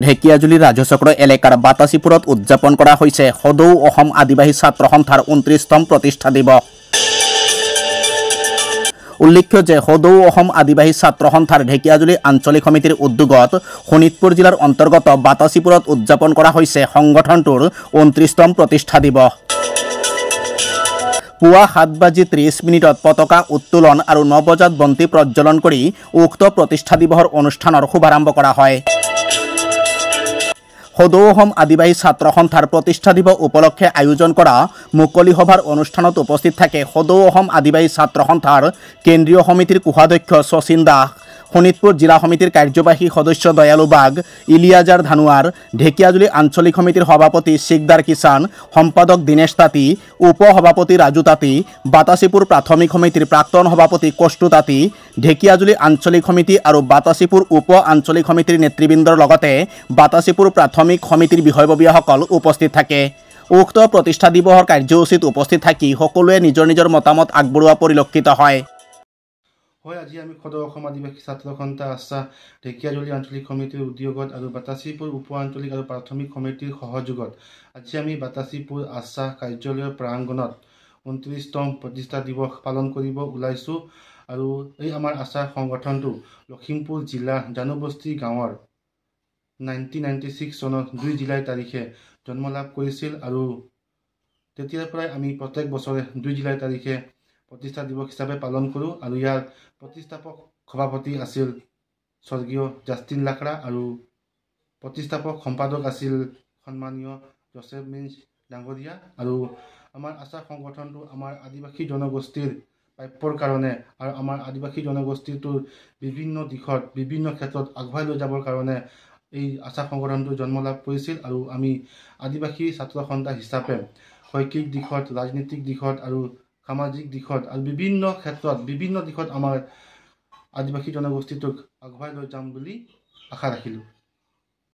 ঢেকিয়াজুলি ৰাজচক্ৰ এলেকাৰ বাতাসীপুৰত উদযাপন কৰা হৈছে সদৌ অসম আদিবাসী ছাত্ৰ সন্থাৰ 29তম প্ৰতিষ্ঠা দিৱস। উল্লেখ্য যে সদৌ অসম আদিবাসী ছাত্ৰ সন্থাৰ ঢেকিয়াজুলি আঞ্চলিক সমিতিৰ উদ্যোগত শোণিতপুৰ জিলাৰ অন্তৰ্গত বাতাসীপুৰত উদযাপন কৰা হৈছে সংগঠনটোৰ 29তম প্ৰতিষ্ঠা দিৱস। পুৱা 7:30 পতাকা উত্তোলন আৰু 9 বজাত বন্তি প্ৰজ্বলন কৰি উক্ত প্ৰতিষ্ঠা দিৱসৰ অনুষ্ঠানৰ শুভাৰম্ভ কৰা হয়। সদৌ অসম আদিবাসী ছাত্ৰ সন্থাৰ প্ৰতিষ্ঠা দিৱস উপলক্ষে আয়োজন কৰা মুকলি সভাৰ অনুষ্ঠানত উপস্থিত থাকে সদৌ অসম আদিবাসী ছাত্ৰ সন্থাৰ কেন্দ্ৰীয় সমিতিৰ কোষাধ্যক্ষ শচীন দাস, শোণিতপুৰ জিলা সমিতিৰ কাৰ্যবাহী সদস্য দয়ালু বাগ, ইলিয়াজাৰ ধানুৱাৰ, ঢেকিয়াজুলি আঞ্চলিক সমিতিৰ সভাপতি শিকদাৰ কিষাণ, সম্পাদক দীনেশ তাঁতী, উপ সভাপতি ৰাজু তাঁতী, বাতাসীপুৰ প্ৰাথমিক সমিতিৰ প্ৰাক্তন সভাপতি কষ্টু তাঁতী, ঢেকিয়াজুলি আঞ্চলিক সমিতি আৰু বাতাসীপুৰ উপ আঞ্চলিক সমিতিৰ নেতৃবৃন্দৰ লগতে বাতাসীপুৰ প্ৰাথমিক সমিতিৰ বিষয়ববীয়াসকল উপস্থিত থাকে। উক্ত প্ৰতিষ্ঠা দিৱসৰ কাৰ্যসূচীত উপস্থিত থাকি সকলোৱে নিজৰ নিজৰ মতামত আগবঢ়োৱা পৰিলক্ষিত হয়। আজি আমি সদৌ অসম আদিবাসী ছাত্ৰ সন্থা আছা ঢেকিয়াজুলি আঞ্চলিক সমিতিৰ উদ্যোগত আৰু বাতাসীপুৰ উপ আঞ্চলিক আৰু প্ৰাথমিক সমিতিৰ সহযোগত আজি আমি বাতাসীপুৰ আছা কাৰ্যালয়ৰ প্ৰাংগণত 29তম প্ৰতিষ্ঠা দিৱস পালন কৰিব ওলাইছোঁ। আৰু এই আমাৰ আছা সংগঠনটো লখিমপুৰ জিলা জানুবস্তি গাঁৱৰ 1996 চনৰ 2 জুলাই তাৰিখে জন্ম লাভ কৰিছিল আৰু তেতিয়াৰ পৰাই আমি প্ৰত্যেক বছৰে 2 জুলাই তাৰিখে প্ৰতিষ্ঠা দিৱস হিচাপে পালন কৰোঁ। আৰু ইয়াৰ প্ৰতিষ্ঠাপক সভাপতি আছিল স্বৰ্গীয় জাষ্টিন লাখৰা আৰু প্ৰতিষ্ঠাপক সম্পাদক আছিল সন্মানীয় জোচেফ মিন্স ডাঙৰীয়া। আৰু আমাৰ আছা সংগঠনটো আমাৰ আদিবাসী জনগোষ্ঠীৰ প্ৰাপ্যৰ কাৰণে আৰু আমাৰ আদিবাসী জনগোষ্ঠীটোৰ বিভিন্ন দিশত বিভিন্ন ক্ষেত্ৰত আগবঢ়াই লৈ যাবৰ কাৰণে এই আছা সংগঠনটো জন্ম লাভ কৰিছিল। আৰু আমি আদিবাসী ছাত্ৰ সন্থা হিচাপে শৈক্ষিক দিশত, ৰাজনীতিক দিশত আৰু সামাজিক দিশত আৰু বিভিন্ন দিশত আমাৰ আদিবাসী জনগোষ্ঠীটোক আগবঢ়াই লৈ যাম বুলি আশা ৰাখিলোঁ।